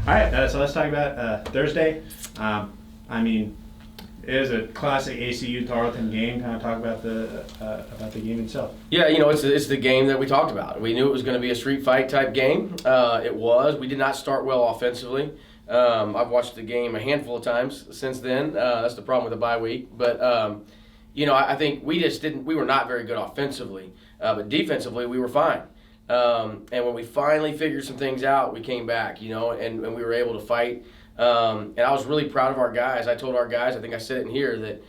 All right, so let's talk about Thursday. I mean, it is a classic ACU Tarleton game. Kind of talk about the game itself. Yeah, it's the game that we talked about. We knew it was going to be a street fight type game. It was. We did not start well offensively. I've watched the game a handful of times since then. That's the problem with the bye week. But I think we just didn't. We were not very good offensively, but defensively we were fine. And when we finally figured some things out, we came back, and we were able to fight. And I was really proud of our guys. I told our guys, I think I said it in here, that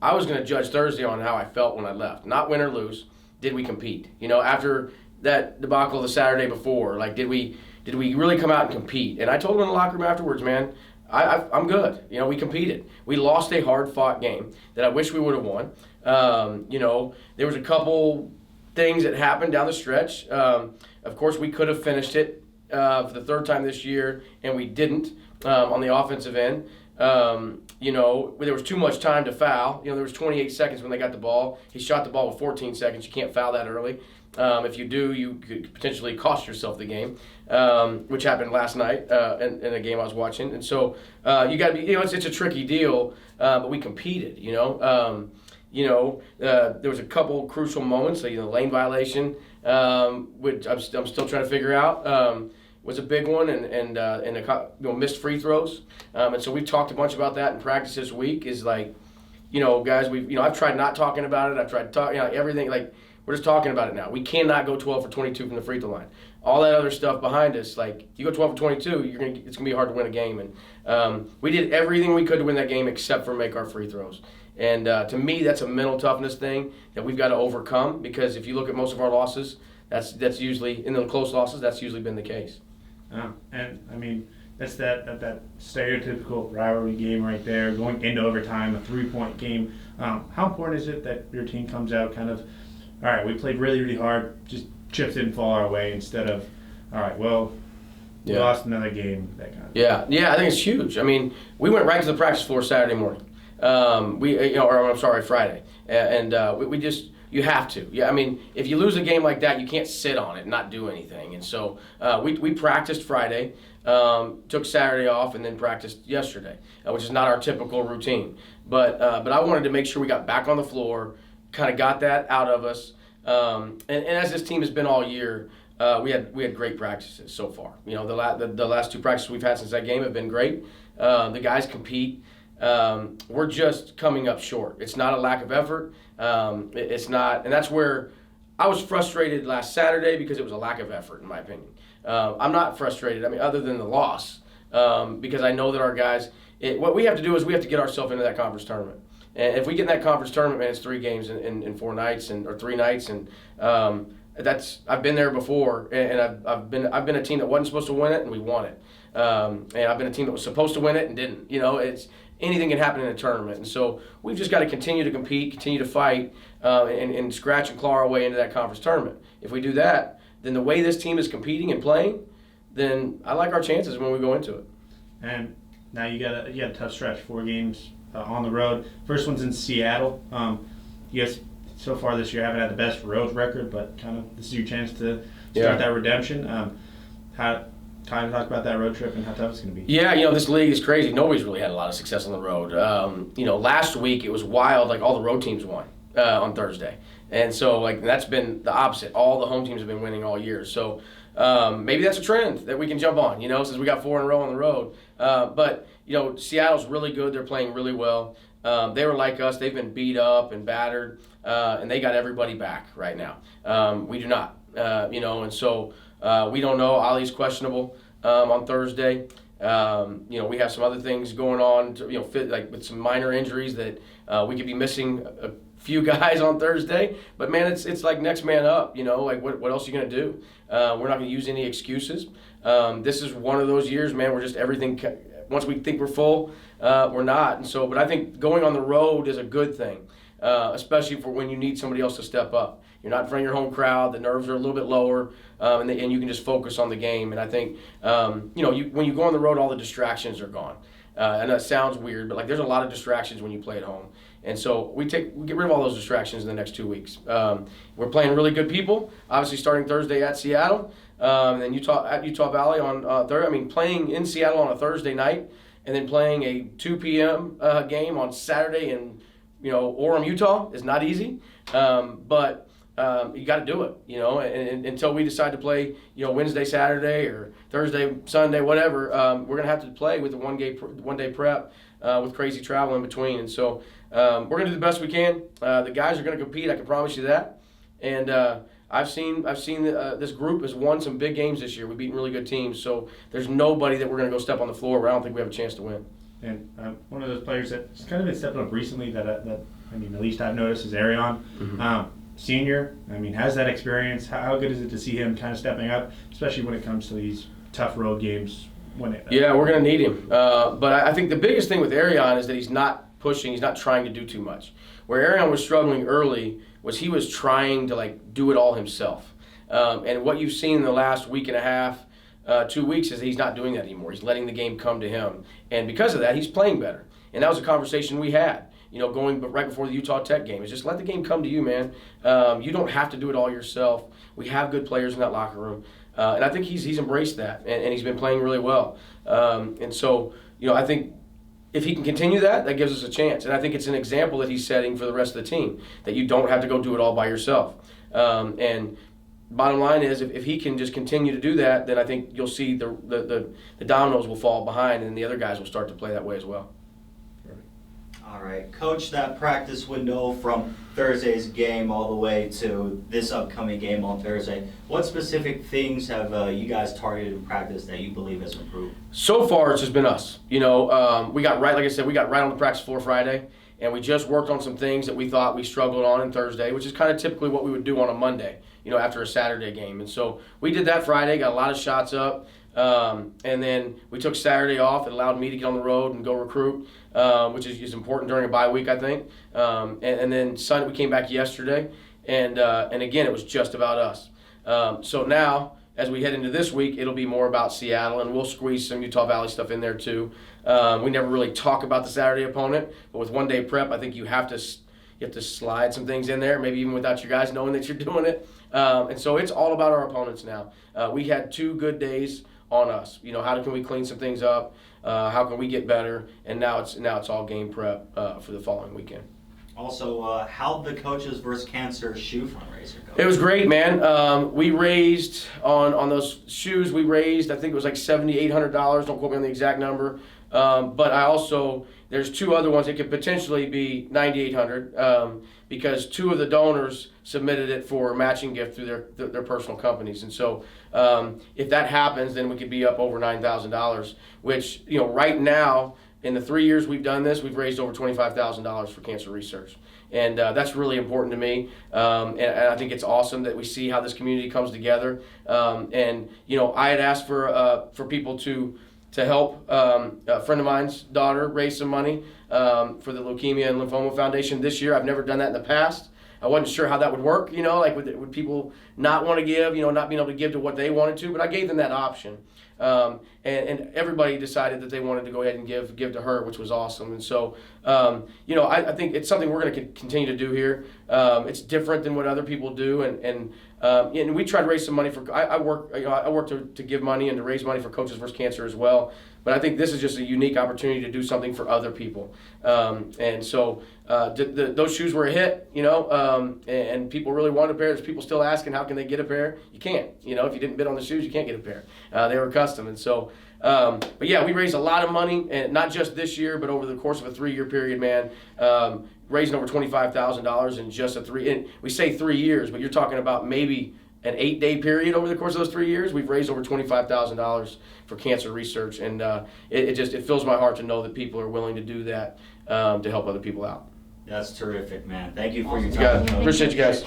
I was going to judge Thursday on how I felt when I left. Not win or lose. Did we compete? After that debacle the Saturday before, did we really come out and compete? And I told them in the locker room afterwards, man, I'm good. We competed. We lost a hard-fought game that I wish we would have won. There was a couple things that happened down the stretch. Of course, we could have finished it for the third time this year, and we didn't on the offensive end. There was too much time to foul. There was 28 seconds when they got the ball. He shot the ball with 14 seconds. You can't foul that early. If you do, you could potentially cost yourself the game, which happened last night in a game I was watching. And so you got to be, it's a tricky deal, but we competed, there was a couple crucial moments, the lane violation, which I'm still trying to figure out, was a big one, and missed free throws. And so we've talked a bunch about that in practice this week. Is guys, I've tried not talking about it. I've tried talking, everything. We're just talking about it now. We cannot go 12 for 22 from the free throw line. All that other stuff behind us, if you go 12 for 22, it's gonna be hard to win a game. And we did everything we could to win that game except for make our free throws. And to me, that's a mental toughness thing that we've got to overcome, because if you look at most of our losses, that's usually, in the close losses, that's usually been the case. And I mean, that's that stereotypical rivalry game right there, going into overtime, a 3-point game. How important is it that your team comes out kind of, all right, we played really, really hard, just chips didn't fall our way, instead of, all right, well, we lost another game, that kind of thing. Yeah, I think it's huge. I mean, we went right to the practice floor Saturday morning. Friday, and we just, you have to. Yeah, I mean, if you lose a game like that, you can't sit on it and not do anything. And so we practiced Friday, took Saturday off, and then practiced yesterday, which is not our typical routine. But I wanted to make sure we got back on the floor, kind of got that out of us. And as this team has been all year, we had great practices so far. The last two practices we've had since that game have been great. The guys compete. We're just coming up short. It's not a lack of effort. It's not, and that's where I was frustrated last Saturday, because it was a lack of effort, in my opinion. I'm not frustrated, other than the loss, because I know that our guys, what we have to do is we have to get ourselves into that conference tournament. And if we get in that conference tournament, man, it's 3 games in 4 nights, or 3 nights, and I've been there before, and I've been a team that wasn't supposed to win it, and we won it. And I've been a team that was supposed to win it and didn't. It's anything can happen in a tournament, and so we've just got to continue to compete, continue to fight, and scratch and claw our way into that conference tournament. If we do that, then the way this team is competing and playing, then I like our chances when we go into it. And now you got a tough stretch, 4 games on the road. First one's in Seattle. You guys so far this year haven't had the best road record, but kind of this is your chance to start that redemption. Time to talk about that road trip and how tough it's going to be. Yeah, this league is crazy. Nobody's really had a lot of success on the road. Last week it was wild. All the road teams won on Thursday. And so, that's been the opposite. All the home teams have been winning all year. So maybe that's a trend that we can jump on, since we got 4 in a row on the road. But Seattle's really good. They're playing really well. They were like us. They've been beat up and battered, and they got everybody back right now. We do not, and so we don't know. Ali's questionable on Thursday. We have some other things going on, with some minor injuries that we could be missing a few guys on Thursday. But man, it's like next man up. What else are you gonna do? We're not gonna use any excuses. This is one of those years, man, where just everything. Once we think we're full, we're not. And so, but I think going on the road is a good thing, especially for when you need somebody else to step up. You're not in front of your home crowd. The nerves are a little bit lower, and you can just focus on the game. And I think, when you go on the road, all the distractions are gone. And that sounds weird, but there's a lot of distractions when you play at home. And so we get rid of all those distractions in the next 2 weeks. We're playing really good people, obviously starting Thursday at Seattle. and then at Utah Valley on playing in Seattle on a Thursday night, and then playing a 2 p.m. Game on Saturday in Orem, Utah is not easy, but you got to do it, and until we decide to play, Wednesday, Saturday, or Thursday, Sunday, whatever, we're going to have to play with the one-day prep with crazy travel in between. And so we're going to do the best we can. The guys are going to compete, I can promise you that. And I've seen this group has won some big games this year. We've beaten really good teams. So there's nobody that we're going to go step on the floor where I don't think we have a chance to win. And one of those players that's kind of been stepping up recently that at least I've noticed is Arion. Mm-hmm. Senior, has that experience. How good is it to see him kind of stepping up, especially when it comes to these tough road games? Yeah, we're going to need him. But I think the biggest thing with Arion is that he's not pushing, he's not trying to do too much. Where Arion was struggling early was he was trying to do it all himself. And what you've seen in the last week and a half, 2 weeks, is that he's not doing that anymore. He's letting the game come to him. And because of that, he's playing better. And that was a conversation we had. Going right before the Utah Tech game, is just let the game come to you, man. You don't have to do it all yourself. We have good players in that locker room, and I think he's embraced that, and he's been playing really well. And so, I think if he can continue that gives us a chance. And I think it's an example that he's setting for the rest of the team, that you don't have to go do it all by yourself. And bottom line is, if he can just continue to do that, then I think you'll see the dominoes will fall behind, and the other guys will start to play that way as well. All right, Coach, that practice window from Thursday's game all the way to this upcoming game on Thursday, what specific things have you guys targeted in practice that you believe has improved? So far, it's just been us. We got right, like I said, we got right on the practice floor Friday, and we just worked on some things that we thought we struggled on Thursday, which is kind of typically what we would do on a Monday, after a Saturday game. And so we did that Friday, got a lot of shots up. And then we took Saturday off. It allowed me to get on the road and go recruit, which is important during a bye week, I think. And then Sunday, we came back yesterday, and again, it was just about us. So now, as we head into this week, it'll be more about Seattle, and we'll squeeze some Utah Valley stuff in there too. We never really talk about the Saturday opponent, but with one-day prep, I think you have to slide some things in there, maybe even without you guys knowing that you're doing it. And so it's all about our opponents now. We had 2 good days on us. How can we clean some things up? How can we get better? And now it's all game prep for the following weekend. Also, how'd the Coaches vs. Cancer shoe fundraiser go? It was great, man. We raised on those shoes. We raised, I think it was like $7,800. Don't quote me on the exact number. But there's 2 other ones. It could potentially be $9,800 because 2 of the donors submitted it for a matching gift through their personal companies. And so if that happens, then we could be up over $9,000, which, right now, in the 3 years we've done this, we've raised over $25,000 for cancer research. And that's really important to me. And I think it's awesome that we see how this community comes together. I had asked for people to help a friend of mine's daughter raise some money for the Leukemia and Lymphoma Foundation this year. I've never done that in the past. I wasn't sure how that would work, would people not want to give, not being able to give to what they wanted to, but I gave them that option. And everybody decided that they wanted to go ahead and give to her, which was awesome. And so, I think it's something we're going to continue to do here. It's different than what other people do, and we try to raise some money for. I work to give money and to raise money for Coaches vs. Cancer as well. But I think this is just a unique opportunity to do something for other people. And so those shoes were a hit, and people really wanted a pair. There's people still asking, how can they get a pair? You can't. If you didn't bid on the shoes, you can't get a pair. They were custom. And so, but yeah, we raised a lot of money, and not just this year, but over the course of a 3-year period, man. Raising over $25,000 in just and we say 3 years, but you're talking about maybe an 8-day period over the course of those 3 years. We've raised over $25,000 for cancer research, and it fills my heart to know that people are willing to do that to help other people out. That's terrific, man. Thank you for your Yeah, time. appreciate you guys.